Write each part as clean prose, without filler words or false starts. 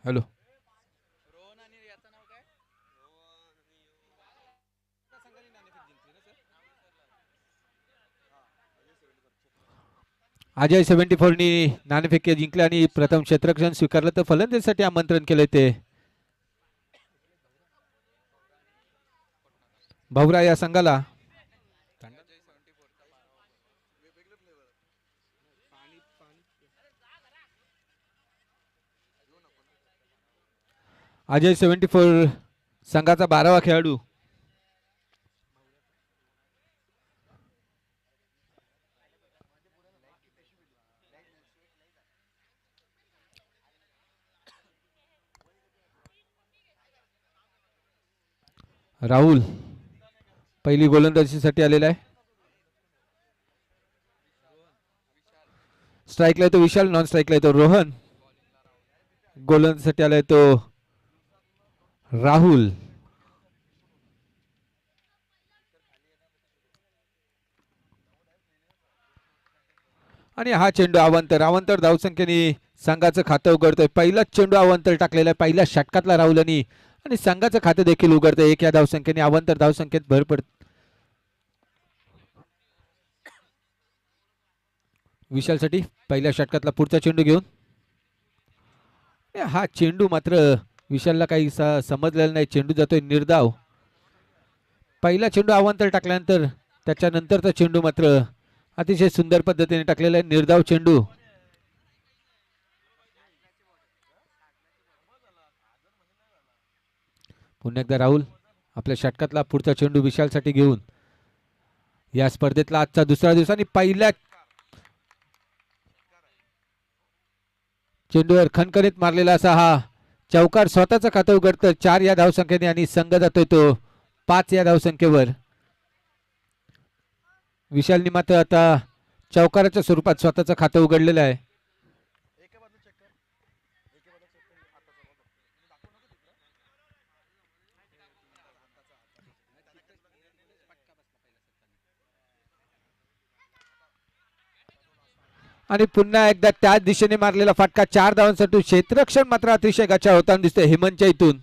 Hello. Ajay 74नी नाणेफेक जिंकले आणि प्रथम क्षेत्ररक्षण स्वीकारलं तर फलंदाजीसाठी आमंत्रण केले ते भाऊरा या संघाला. अजय 74 संघाचा 12वा खेळाडू. राहुल पहिली गोलंदाजीसाठी आलेला आहे. स्ट्राईकला येतो विशाल, नॉन स्ट्राईकला येतो रोहन. गोलंदाजीसाठी आलाय तो राहुल. आणि हा चेंडू अवांतर धावसंख्येने संघाचं खातं उघडतोय. पहिलाच चेंडू अवांतर टाकलेला आहे पहिल्या षटकातला राहुलनी आणि संघाचं खातं देखील उघडतंय. एक या धावसंख्येने अवांतर धावसंख्येत भर पडत. विशालसाठी पहिल्या षटकातला पुढचा चेंडू घेऊन. हा चेंडू मात्र विशालला काही समजलेला नाही. चेंडू जातोय निर्धाव. पहिला चेंडू अवांतर टाकल्यानंतर त्याच्यानंतरचा चेंडू मात्र अतिशय सुंदर पद्धतीने टाकलेला आहे. निर्धाव चेंडू. पुन्हा एकदा राहुल आपल्या षटकातला पुढचा चेंडू विशालसाठी घेऊन या स्पर्धेतला आजचा दुसरा दिवस आणि पहिल्या चेंडूवर खणखणीत मारलेला असा हा चौकार स्वतःचं खातं उघडतं 4 या धावसंख्येने आणि संघ जातोय तो 5 या धावसंख्येवर. विशालनी मात्र आता चौकाराच्या स्वरूपात स्वतःचं खातं उघडलेलं आहे. आणि पुन्हा एकदा त्याच दिशेने मारलेला फटका 4 धावांसाठी. क्षेत्ररक्षण मात्र अतिशय गचा होताना दिसतोय हेमंतच्या इथून.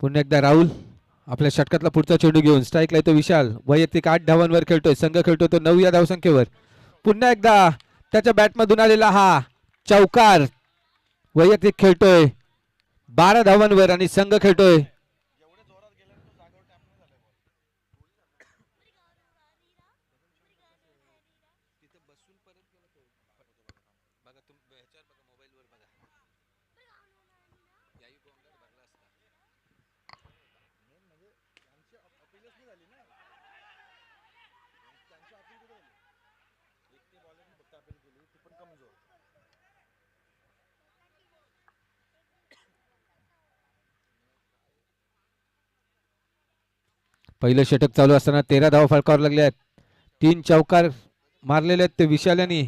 पुन्हा एकदा राहुल आपल्या षटकातला पुढचा चेंडू घेऊन स्ट्राईकला येतो विशाल. वैयक्तिक 8 धावांवर खेळतोय. संघ खेळतोय तो 9 या धावसंख्येवर. पुन्हा एकदा त्याच्या बॅटमधून आलेला हा चौकार. वैयक्तिक खेळतोय 12 धावांवर आणि संघ खेळतोय पहिलं षटक चालू असताना 13 धावा फळकावर लागल्या आहेत. 3 चौकार मारलेले आहेत ते विशाल यांनी.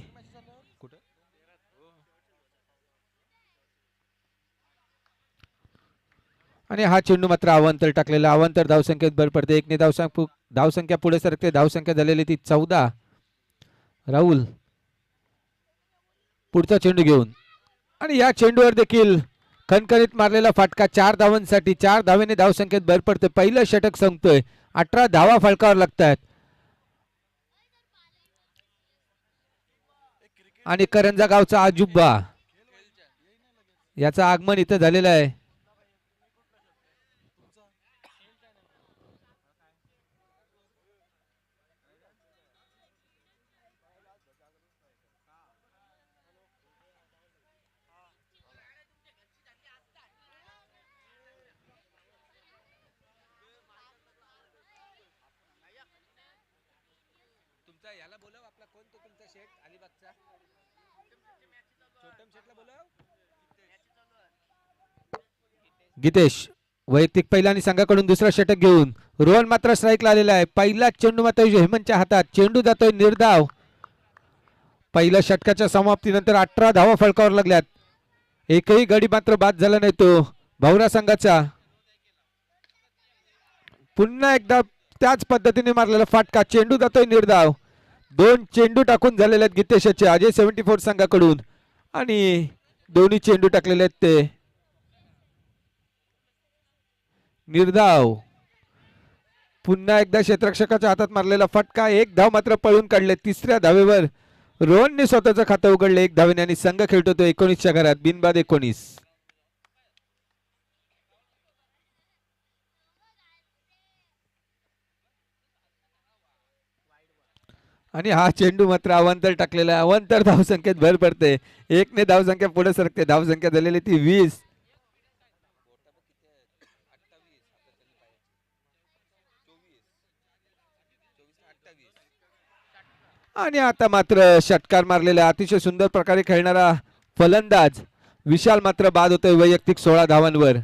आणि हा चेंडू मात्र अवांतर टाकलेला. अवांतर धावसंख्येत भर पडते. 1 ने धावसंख्या पुढे सरकते. धावसंख्या झालेली ती 14. राहुल पुढचा चेंडू घेऊन आणि या चेंडूवर देखील खणखणीत मारलेला फटका 4 धावांसाठी. 4 धावेने धावसंख्येत भर पडते. पहिलं षटक संपतोय. 18 धावा फळकावर लागतात आणि करंजा गावचा आजुब्बा याचं आगमन इथं झालेलं आहे. गीतेश वैयक्तिक पहिला आणि संघाकडून दुसरा षटक घेऊन रोहन मात्र स्ट्राईकला आलेला आहे. पहिला चेंडू मात्र हेमंतच्या हातात, चेंडू जातोय निर्धाव. पहिल्या षटकाच्या समाप्तीनंतर 18 धावा फलकावर लागल्यात. एकही गडी मात्र बाद झाला नाही तो भावरा संघाचा. पुन्हा एकदा त्याच पद्धतीने मारलेला फाटका, चेंडू जातोय निर्धाव. 2 चेंडू टाकून झालेले आहेत गीतेशचे अजय 74 संघाकडून आणि दोन्ही चेंडू टाकलेले आहेत ते निर्धाव. पुन्हा एकदा क्षेत्ररक्षकाच्या हातात मारलेला फटका, 1 धाव मात्र पळून काढले. तिसऱ्या धावेवर रोहनने स्वतःचं खातं उघडले 1 धावेने आणि संघ खेळतो तो 19च्या घरात बिनबाद 19. आणि हा चेंडू मात्र अवांतर टाकलेला आहे. अवांतर धावसंख्येत भर पडते. 1 ने धावसंख्या पुढे सरकते. धावसंख्या झालेली ती 20. आणि आता मात्र षटकार मारलेला अतिशय सुंदर प्रकारे खेळणारा फलंदाज विशाल मात्र बाद होतोय वैयक्तिक 16 धावांवर.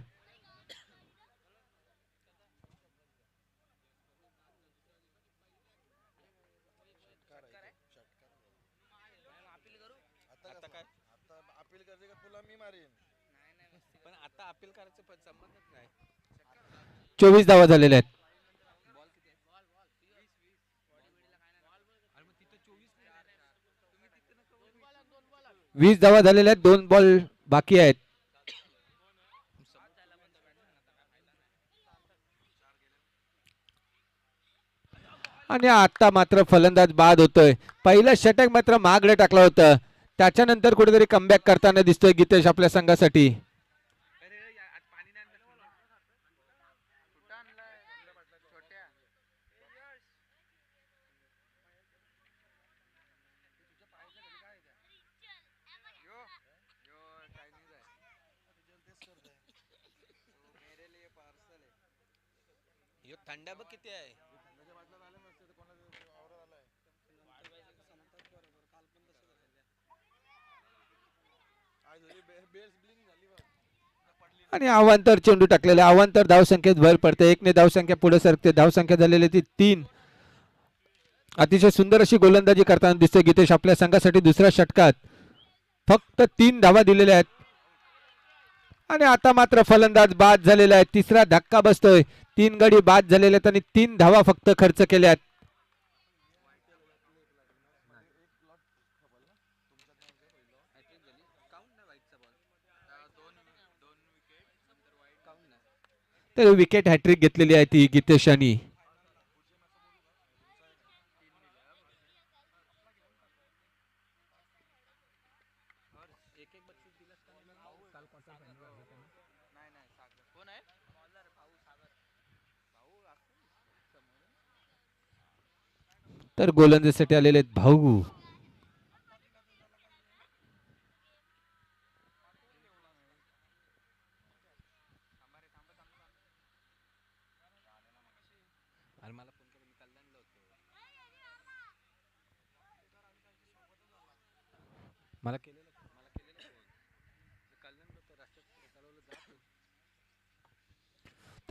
अपील करायचं पण संबंधच नाही. 24 धावा झालेल्या आहेत. 20 धावा झालेल्या आहेत. 2 बॉल बाकी आहेत. आणि आता मात्र फलंदाज बाद होतोय. पहिलं षटक मात्र महागडे टाकलं होतं. त्याच्यानंतर कुठेतरी कमबॅक करताना दिसतोय गीतेश आपल्या संघासाठी. थंडा बघ किती आहे. आणि अवांतर चेंडू टाकलेले. अवांतर धावसंख्येत भर पडते. 1 ने धावसंख्या पुढे सरकते. धावसंख्या झालेली ती 3. अतिशय सुंदर अशी गोलंदाजी करताना दिसते गीतेश आपल्या संघासाठी. दुसऱ्या षटकात फक्त 3 धावा दिलेल्या आहेत. आणि आता मात्र फलंदाज बाद झालेला आहे. तिसरा धक्का बसतोय. 3 गडी बाद झालेले आहेत आणि 3 धावा फक्त खर्च केल्यात. तर विकेट हॅट्रिक घेतलेली आहे ती गीतेश यांनी. तर गोलंदाजीसाठी आलेले आहेत भाऊ.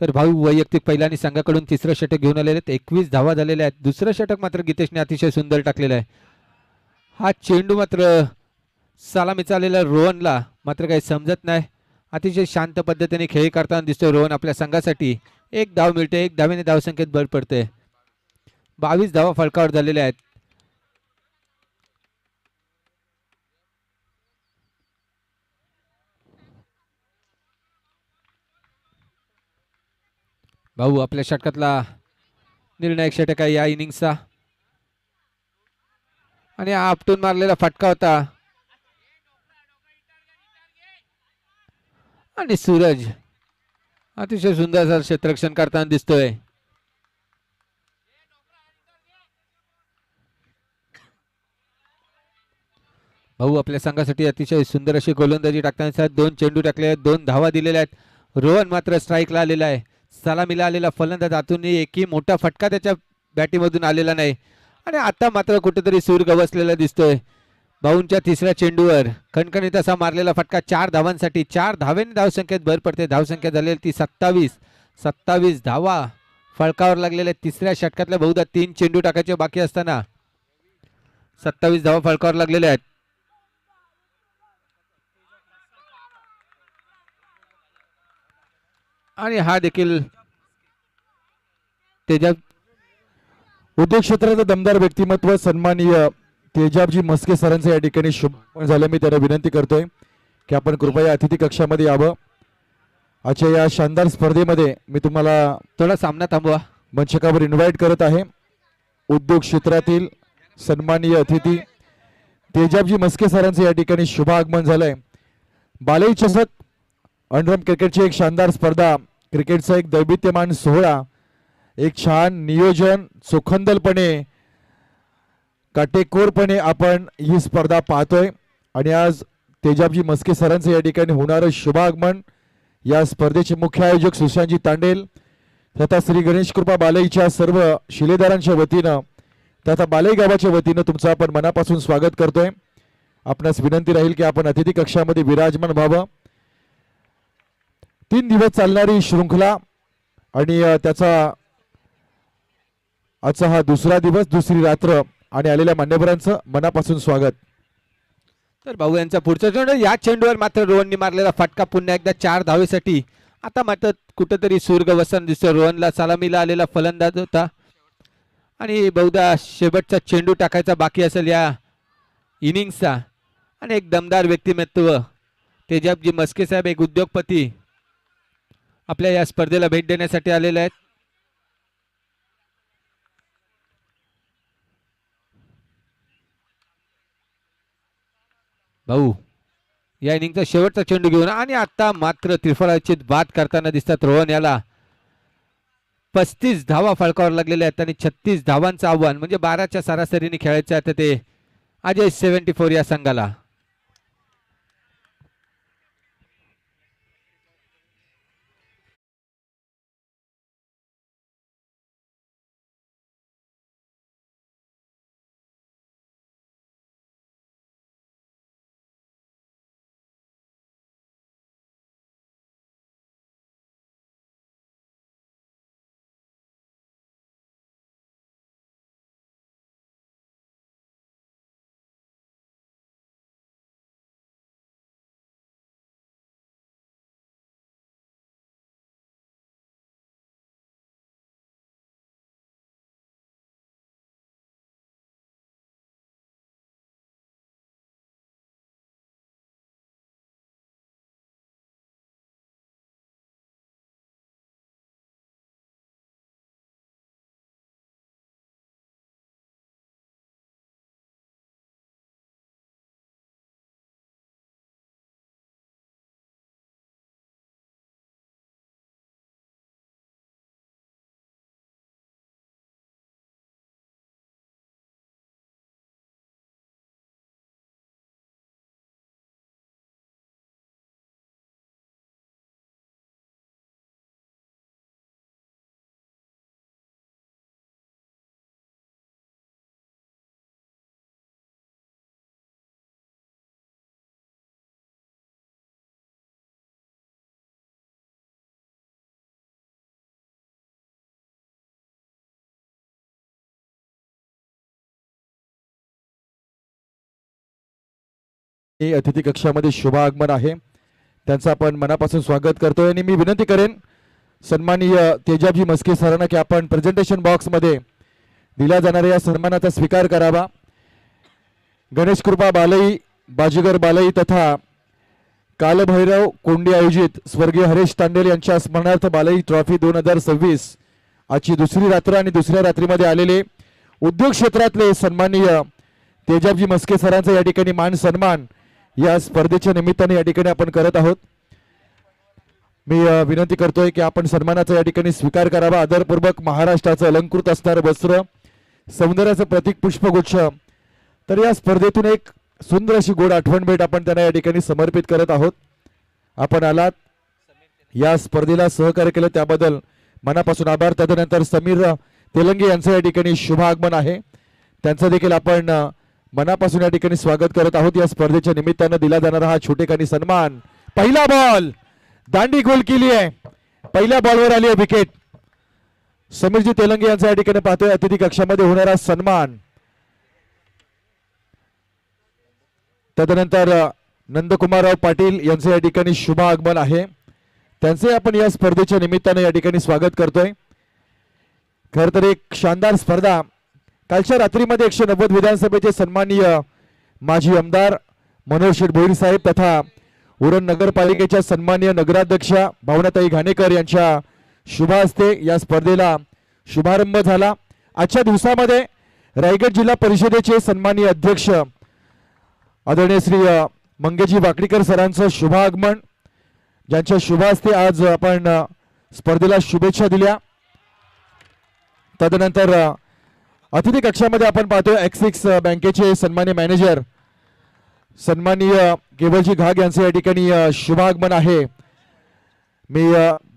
तर भाऊ वैयक्तिक पहिला आणि संघाकडून तिसरं षटक घेऊन आलेले आहेत. 21 धावा झालेल्या आहेत. दुसरं षटक मात्र गीतेशने अतिशय सुंदर टाकलेलं आहे. हा चेंडू मात्र सलामीचा आलेला रोहनला मात्र काही समजत नाही. अतिशय शांत पद्धतीने खेळ करताना दिसतोय रोहन आपल्या संघासाठी. 1 धाव मिळते. 1 धावेने धावसंख्येत भर पडते. 22 धावा फलकावर झालेल्या आहेत. भाऊ आपल्या षटकातला निर्णायक षटक आहे या इनिंगचा. आणि हा आपटून मारलेला फटका होता. आणि सूरज अतिशय सुंदर क्षेत्ररक्षण करताना दिसतोय. भाऊ आपल्या संघासाठी अतिशय सुंदर अशी गोलंदाजी टाकताना 2 चेंडू टाकले आहेत. 2 धावा दिलेल्या आहेत. रोहन मात्र स्ट्राईकला आलेला आहे. सलामीला आलेला फलंदाज आतून एकही मोठा फटका त्याच्या बॅटीमधून आलेला नाही. आणि आता मात्र कुठेतरी सूर गवसलेला दिसतोय. भाऊंच्या तिसऱ्या चेंडूवर खणखणीत असा मारलेला फटका 4 धावांसाठी. 4 धावेने धावसंख्येत भर पडते. धावसंख्या झालेली ती 27. 27 धावा फळकावर लागलेल्या तिसऱ्या षटकातल्या बहुधा 3 चेंडू टाकायचे बाकी असताना 27 धावा फळकावर लागलेल्या आहेत. आणि हा देखील तेजाब उद्योग क्षेत्राचं दमदार व्यक्तिमत्व सन्माननीय तेजाबजी मस्के सरांचं या ठिकाणी शुभ झालं. मी त्यांना विनंती करतोय की आपण कृपया अतिथी कक्षामध्ये यावं. आजच्या या शानदार स्पर्धेमध्ये मी तुम्हाला थोडा सामना थांबवा. मंचकावर इन्व्हाइट करत आहे. उद्योग क्षेत्रातील सन्माननीय अतिथी तेजाबजी मस्के सरांचं या ठिकाणी शुभ आगमन झालंय. बालई चषक अंडरम क्रिकेटची एक शानदार स्पर्धा, क्रिकेटचा एक दैदिप्यमान सोहळा, एक छान नियोजन, चोखंदलपणे काटेकोरपणे आपण ही स्पर्धा पाहतोय. आणि आज तेजाबजी मस्के सरांचं या ठिकाणी होणारं शुभागमन, या स्पर्धेचे मुख्य आयोजक सुशांतजी तांडेल तथा श्री गणेश कृपा बालईच्या सर्व शिलेदारांच्या वतीनं तथा बालई गावाच्या वतीनं तुमचं आपण मनापासून स्वागत करतोय. आपणास विनंती राहील की आपण अतिथी कक्षामध्ये विराजमान व्हावं. 3 दिवस चालणारी शृंखला आणि त्याचा आजचा हा दुसरा दिवस, दुसरी रात्र आणि आलेल्या मान्यवरांचं मनापासून स्वागत. तर भाऊ यांचा पुढचा चेंडू, या चेंडूवर मात्र रोहनने मारलेला फटका पुन्हा एकदा 4 धावेसाठी. आता मात्र कुठेतरी सूर्यवसन दिसतो. रोहनला सलामीला आलेला फलंदाज होता आणि बहुधा शेवटचा चेंडू टाकायचा बाकी असेल या इनिंग्सचा. आणि एक दमदार व्यक्तिमत्व तेजाबजी मस्के साहेब, एक उद्योगपती आपल्या या स्पर्धेला भेट देण्यासाठी आलेले आहेत. भाऊ या इनिंगचा शेवटचा चेंडू घेऊन आणि आता मात्र त्रिफळाची बाद करताना दिसतात रोहन याला. 35 धावा फळकावर लागलेल्या आहेत आणि 36 धावांचं आव्हान, म्हणजे 12च्या सरासरीने खेळायचं आहे ते अजय 74 या संघाला. अतिथी कक्षामध्ये शुभ आगमन आहे, त्यांचं आपण मनापासून स्वागत करतोय. आणि मी विनंती करेन सन्माननीय तेजाबजी मस्के सरांना की आपण प्रेझेंटेशन बॉक्स मध्ये दिल्या जाणाऱ्या या सन्मानाचा स्वीकार करावा. गणेश कृपा बालई, बाजीगर बालई तथा कालभैरव कोंडी आयोजित स्वर्गीय हरेश तांडेल यांच्या स्मरणार्थ बालई ट्रॉफी 2026 आजची दुसरी रात्र आणि दुसऱ्या रात्रीमध्ये आलेले उद्योग क्षेत्रातले सन्माननीय तेजाबजी मस्के सरांचा या ठिकाणी मान सन्मान या स्पर्धेच्या निमित्ताने या ठिकाणी आपण करत आहोत. मी विनंती करतोय की आपण सन्मानाचा या ठिकाणी स्वीकार करावा. आदरपूर्वक महाराष्ट्राचं अलंकृत असणारं वस्त्र, सौंदर्याचं प्रतीक पुष्पगुच्छ. तर या स्पर्धेतून एक सुंदर अशी गोड आठवण भेट आपण त्यांना या ठिकाणी समर्पित करत आहोत. आपण आलात, या स्पर्धेला सहकार्य केलं त्याबद्दल मनापासून आभार. तदनंतर समीर तेलंगे यांचं या ठिकाणी शुभ आगमन आहे, त्यांचं देखील आपण मनापासून या ठिकाणी स्वागत करत आहोत. या स्पर्धेच्या निमित्तानं दिला जाणारा हा छोटेखानी सन्मान. पहिला बॉल, दांडी गोल केली आहे, पहिल्या बॉलवर आली आहे विकेट. समीरजी तेलंगे यांचा या ठिकाणी पाहतोय अतिथी कक्षामध्ये होणारा सन्मान. तदनंतर नंदकुमारराव पाटील यांचे या ठिकाणी शुभ आगमन आहे. त्यांचे आपण या स्पर्धेच्या निमित्ताने या ठिकाणी स्वागत करतोय. खर तर एक शानदार स्पर्धा. कालच्या रात्रीमध्ये 190 विधानसभेचे सन्माननीय माजी आमदार मनोहर शेठ भोईर साहेब तथा उरण नगरपालिकेच्या सन्माननीय नगराध्यक्षा भावनाताई घाणेकर यांच्या शुभ हस्ते या स्पर्धेला शुभारंभ झाला. आजच्या दिवसामध्ये रायगड जिल्हा परिषदेचे सन्माननीय अध्यक्ष आदरणीय श्री मंगेजी वाकडीकर सरांचं शुभ आगमन, ज्यांच्या शुभ हस्ते आज आपण स्पर्धेला शुभेच्छा दिल्या. तदनंतर अतिथी कक्षामध्ये आपण पाहतोय ॲक्सिस बँकेचे सन्माननीय मॅनेजर सन्माननीय केवलजी घाग यांचे या ठिकाणी शुभ आगमन आहे. मी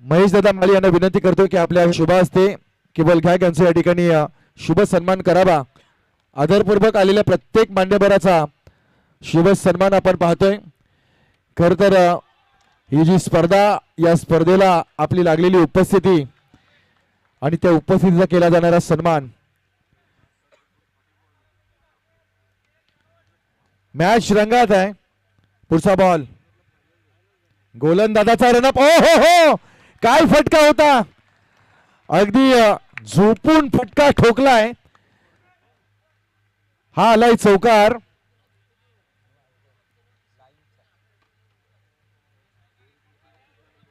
महेश दादा माली यांना विनंती करतो की आपल्या शुभ हस्ते केवल घाग यांचे या ठिकाणी शुभ सन्मान करावा. आदरपूर्वक आलेल्या प्रत्येक मान्यवराचा शुभ सन्मान आपण पाहतोय. खर तर ही जी स्पर्धा, या स्पर्धेला आपली लागलेली उपस्थिती आणि त्या उपस्थितीचा केला जाणारा सन्मान. मॅच रंगात आहे. पुढचा बॉल गोलंदाजाचा रनअप. ओ हो हो, काय फटका होता. अगदी झोपून फटका ठोकलाय. हा आलाय चौकार.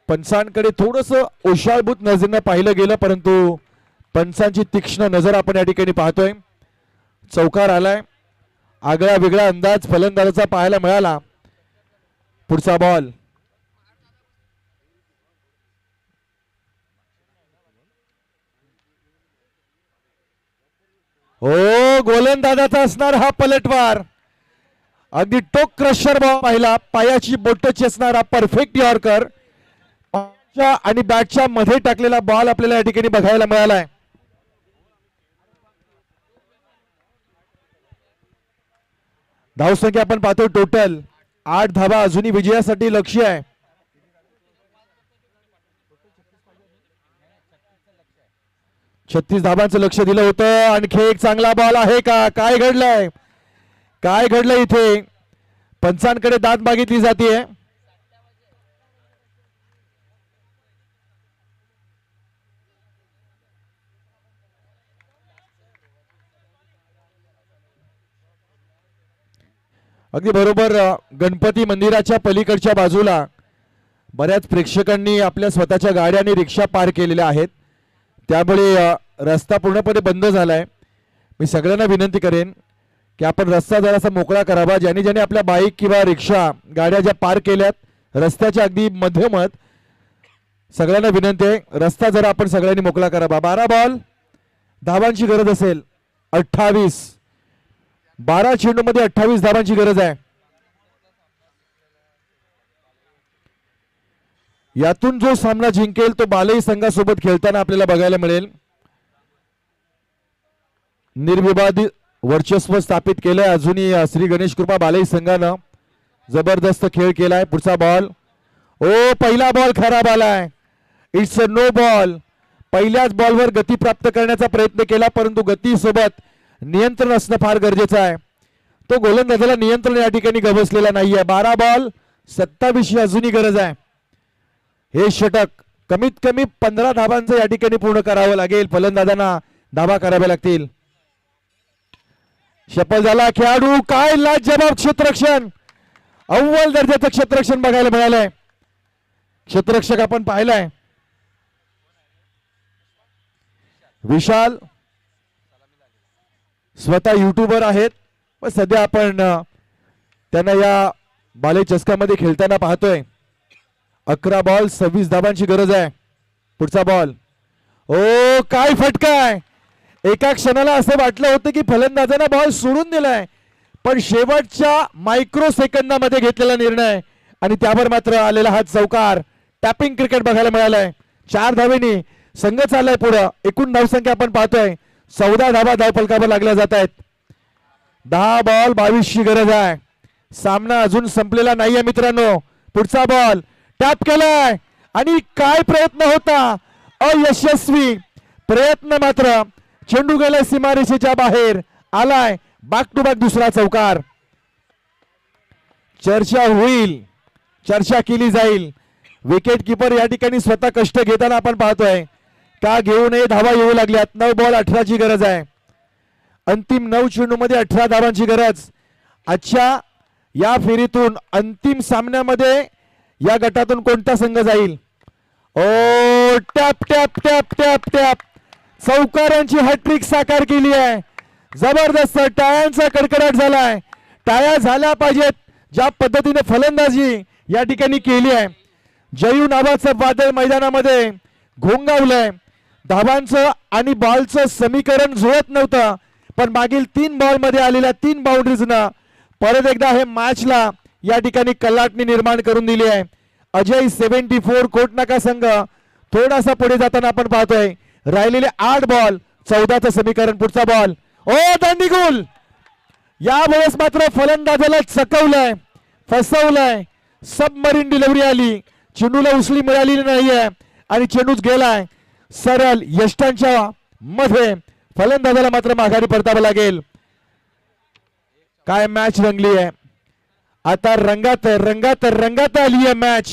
पंचांकडे थोडस ओशाळभूत नजरेनं पाहिलं गेलं, परंतु पंचांची तीक्ष्ण नजर आपण या ठिकाणी पाहतोय. चौकार आलाय. आगळा वेगळा अंदाज फलंदाजाचा पाहायला मिळाला. पुढचा बॉल हो, गोलंदाजाचा असणार हा पलटवार. अगदी टोक क्रशर बॉल पाहिला. पायाची बोट चेसणारा परफेक्ट यॉर्कर आणि बॅटच्या मध्ये टाकलेला बॉल आपल्याला या ठिकाणी बघायला मिळालाय. धावसंख्या आपण पाहतो टोटल 8 धावा अजूनही विजयासाठी लक्ष्य आहे. 36 धावांचं लक्ष दिलं होतं. आणखी एक चांगला बॉल आहे का? काय घडलंय, काय घडलंय इथे? पंचांकडे दाद मागितली जाते. अगदी बरोबर. गणपती मंदिराच्या पलीकडच्या बाजूला बऱ्याच प्रेक्षकांनी आपल्या स्वतःच्या गाड्या आणि रिक्षा पार्क केलेल्या आहेत. त्यामुळे रस्ता पूर्णपणे बंद झालाय. मी सगळ्यांना विनंती करेन की आपण रस्ता जरासा मोकळा करावा. ज्यांनी ज्यांनी आपल्या बाईक किंवा रिक्षा गाड्या ज्या पार्क केल्यात रस्त्याच्या अगदी मध्यमत, सगळ्यांना विनंती आहे रस्ता जरा आपण सगळ्यांनी मोकळा करावा. 12 बॉल, धावांची गरज असेल 28. 12 चेंडूमध्ये 28 धावांची गरज आहे. यातून जो सामना जिंकेल तो बालई संघासोबत खेळताना आपल्याला बघायला मिळेल. निर्विवाद वर्चस्व स्थापित केलंय अजूनही श्री गणेश कृपा बालई संघानं. जबरदस्त खेळ केलाय. पुढचा बॉल, ओ पहिला बॉल खराब आलाय. It's a no ball. पहिल्याच बॉलवर गती प्राप्त करण्याचा प्रयत्न केला, परंतु गतीसोबत नियंत्रण असणं फार गरजेचं आहे. तो गोलंदाजाला नियंत्रण या ठिकाणी गवसलेला नाहीये. 12 बॉल 27 अजूनही गरज आहे. हे षटक कमीत कमी 15 धावांचं या ठिकाणी पूर्ण करावं लागेल. फलंदाजांना धावा कराव्या लागतील. शपल झाला खेळाडू. काय लाजवाब क्षेत्ररक्षण, अव्वल दर्जाचं क्षेत्ररक्षण बघायला मिळालंय. क्षेत्ररक्षक आपण पाहिलाय विशाल, स्वतः युट्यूबर आहेत, पण सध्या आपण त्यांना या बाले चषकामध्ये खेळताना पाहतोय. 11 बॉल 26 धावांची गरज आहे. पुढचा बॉल, ओ काय फटका आहे. एका क्षणाला असं वाटलं होतं की फलंदाजाने बॉल सोडून दिलाय, पण शेवटच्या मायक्रो सेकंदामध्ये घेतलेला निर्णय आणि त्यावर मात्र आलेला हा चौकार. टॅपिंग क्रिकेट बघायला मिळालंय. 4 धावेनी संघ चाललाय पुढे. एकूण धावसंख्या आपण पाहतोय 14 धावा धावफलकावर लागल्या जात आहेत. 10 बॉल 22 ची गरज आहे. सामना अजून संपलेला नाहीये मित्रांनो. पुढचा बॉल टॅप केलाय आणि काय प्रयत्न होता, अयशस्वी प्रयत्न मात्र. चेंडू गेला सीमारेषेच्या बाहेर, आलाय बॅक टू बॅक दुसरा चौकार. चर्चा होईल, चर्चा केली जाईल. विकेट किपर या ठिकाणी स्वतः कष्ट घेताना आपण पाहतोय. का घेऊ नये, धावा येऊ लागल्यात. 9 बॉल 18 ची गरज आहे. अंतिम 9 चेंडू मध्ये 18 धावांची गरज. आजच्या या फेरीतून अंतिम सामन्यामध्ये या गटातून कोणता संघ जाईल? Oh tap tap tap tap tap, चौकारांची हॅट्रिक साकार केली आहे. जबरदस्त टाळ्यांचा कडकडाट झालाय. टाळ्या झाल्या पाहिजेत. ज्या पद्धतीने फलंदाजी या ठिकाणी केली आहे, जयू नावाचं वादळ मैदानामध्ये घोंगावलंय. धावांचं आणि बॉलचं समीकरण जुळत नव्हतं, पण मागील 3 बॉल मध्ये आलेल्या 3 बाउंड्रीजना परत एकदा हे मॅचला या ठिकाणी कलाटणी निर्माण करून दिली आहे. अजय 74 कोटनाका संघ थोडासा पुढे जाताना आपण पाहतोय. राहिलेले 8 बॉल 14चं समीकरण. पुढचा बॉल, ओ दांडीगुल. यावेळेस मात्र फलंदाजाला चकवलंय, फसवलंय. सबमरीन डिलिव्हरी आली, चेंडूला उचली मिळालेली नाहीये आणि चेंडूच गेलाय सरळ यष्टांच्या मध्ये. फलंदाजाला मात्र माघारी परतावं लागेल. काय मॅच रंगली आहे आता, रंगात रंगात रंगात आली आहे मॅच.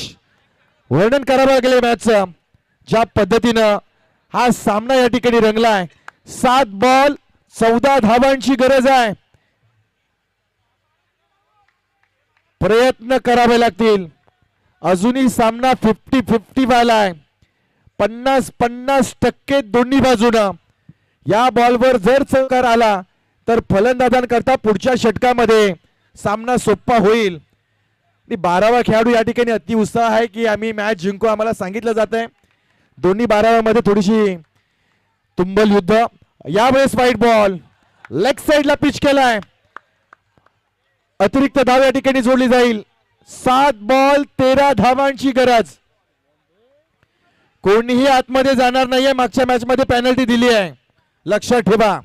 वर्णन करावं लागेल मॅचचं, ज्या पद्धतीनं हा सामना या ठिकाणी रंगलाय. 7 बॉल 14 धावांची गरज आहे. प्रयत्न करावे लागतील. अजूनही सामना 50-50 व्हायलाय. 50-50% दोन्ही बाजूनं. या बॉलवर जर चौकार आला तर फलंदाजांकरता पुढच्या षटकामध्ये सामना सोपा होईल. 12वा खेळाडू या ठिकाणी अति उत्साह आहे की आम्ही मॅच जिंकू. आम्हाला सांगितलं जात आहे दोन्ही 12व्यामध्ये थोडीशी तुंबल युद्ध. यावेळेस वाईट बॉल लेग साइडला पिच केलाय. अतिरिक्त धाव या ठिकाणी जोडली जाईल. 7 बॉल 13 धावांची गरज. कोणीही आतमध्ये जाणार नाहीये. मागच्या मॅच मध्ये पेनल्टी दिली आहे, लक्षात ठेवा.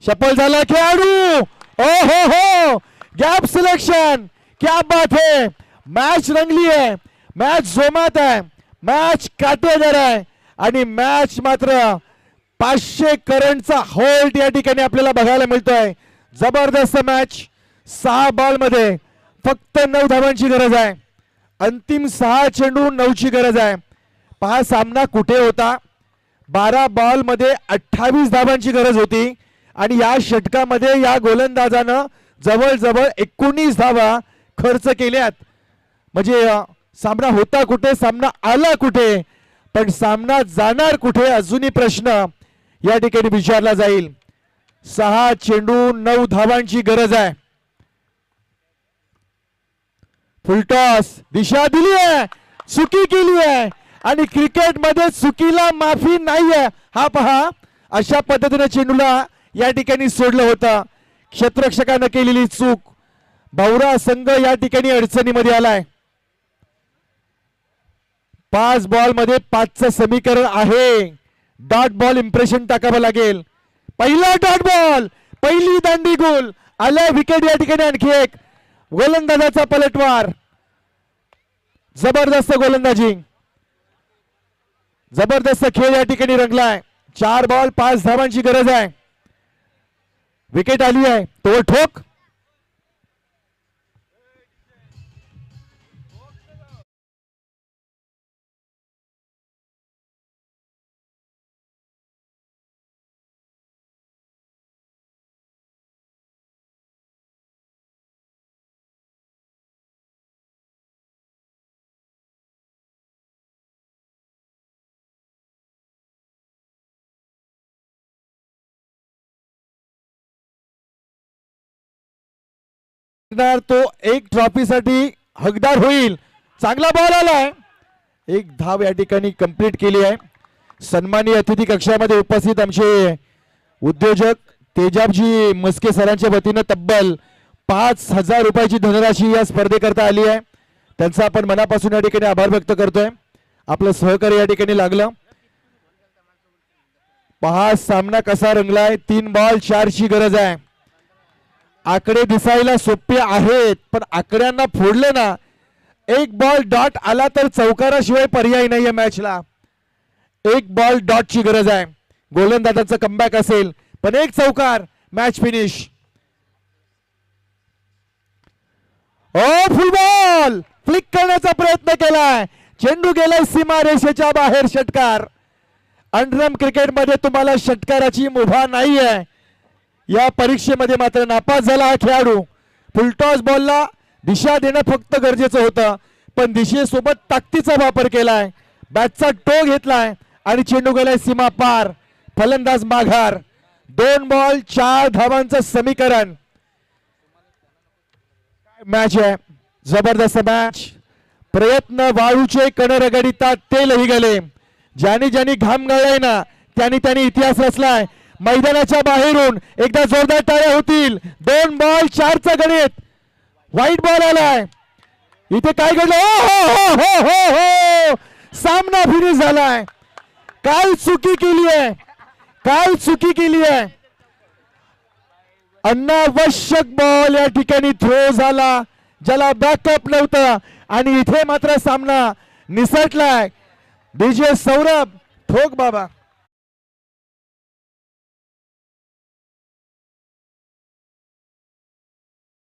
सफल झाला खेळाडू. ओ हो हो, गॅप सिलेक्शन, क्या बात है. मॅच रंगली आहे, मॅच जोमात आहे, मॅच काटेदार आहे आणि मॅच मात्र 500 करंटचा होल्ड या ठिकाणी आपल्याला बघायला मिळतोय. जबरदस्त मॅच. 6 बॉल मध्ये फक्त 9 धावांची गरज आहे. अंतिम 6 चेंडू 9 ची गरज आहे. पहा सामना कुठे होता. 12 बॉल मध्ये 28 धावांची गरज होती आणि या षटकामध्ये या गोलंदाजानं जवळजवळ 19 धावा खर्च केल्यात. म्हणजे सामना होता कुठे, सामना आला कुठे, पण सामना जाणार कुठे अजूनही प्रश्न या ठिकाणी विचारला जाईल. 6 चेंडू 9 धावांची गरज आहे. फुलटॉस, दिशा दिली आहे, चुकी केली आहे आणि क्रिकेट मध्ये चुकीला माफी नाहीये. हा पहा, अशा पद्धतीने चेंडूला या ठिकाणी सोडलं होतं. क्षेत्ररक्षकानं केलेली चूक. भवरा संघ या ठिकाणी अडचणीमध्ये आलाय. 5 बॉल मध्ये 5चं समीकरण आहे. डॉट बॉल इम्प्रेशन टाकावं लागेल. पहिला डॉट बॉल, पहिली दांडी गोल. आलाय विकेट या ठिकाणी. आणखी एक गोलंदाजाचा पलटवार. जबरदस्त गोलंदाजी, जबरदस्त खेळ या ठिकाणी रंगलाय. 4 बॉल 5 धावांची गरज आहे. विकेट आली आहे, तो ठोक. तो एक ट्रॉफीसाठी हकदार होईल. चांगला बॉल आलाय. 1 धाव या ठिकाणी कंप्लीट केली आहे. सन्माननीय अतिथी कक्षामध्ये उपस्थित आमचे उद्योजक तेजाबजी मस्के सरांच्या वतीनं तब्बल 5,000 रुपयाची धनराशी या स्पर्धेकरता आली आहे. त्यांचा आपण मनापासून या ठिकाणी आभार व्यक्त करतोय. आपलं सहकार्य या ठिकाणी लागलं. पहा सामना कसा रंगलाय. 3 बॉल 4 ची गरज आहे. आकडे दिसायला सोपे आहेत, पण आकड्यांना फोडले ना एक बॉल डॉट आला तर चौकाराशिवाय पर्याय नाहीये मॅचला. एक बॉल डॉटची गरज आहे. गोलंदाजाचं कमबॅक असेल पण एक चौकार मॅच फिनिश. ओ फुल बॉल फ्लिक करण्याचा प्रयत्न केलाय. चेंडू गेलाय सीमा रेषेच्या बाहेर. षटकार. अंडरम क्रिकेटमध्ये तुम्हाला षटकाराची मुभा नाहीये. या परीक्षेमध्ये मात्र नापास झाला हा खेळाडू. फुलटॉस बॉलला दिशा देणं फक्त गरजेचं होतं पण दिशेसोबत ताकदीचा वापर केलाय. बॅटचा टो घेतलाय आणि चेंडू गेलाय सीमा पार. फलंदाज माघार. 2 बॉल 4 धावांचं समीकरण. मॅच आहे. जबरदस्त मॅच. प्रयत्न वाळूचे कण रगडितात तेलही गेले. ज्यांनी ज्यांनी घाम गाळलाय ना त्यांनी इतिहास रचलाय. मैदानाच्या बाहेरून एकदा जोरदार टाळ्या होतील. 2 बॉल 4चं गणित. व्हाईट बॉल आलाय. इथे काय घडलं. हो हो हो हो हो सामना फिनिश झालाय. काय चुकी केली आहे. काय चुकी केली आहे. अनावश्यक बॉल या ठिकाणी थ्रो झाला ज्याला बॅकअप नव्हतं आणि इथे मात्र सामना निसटलाय. विजय सौरभ ठोक बाबा.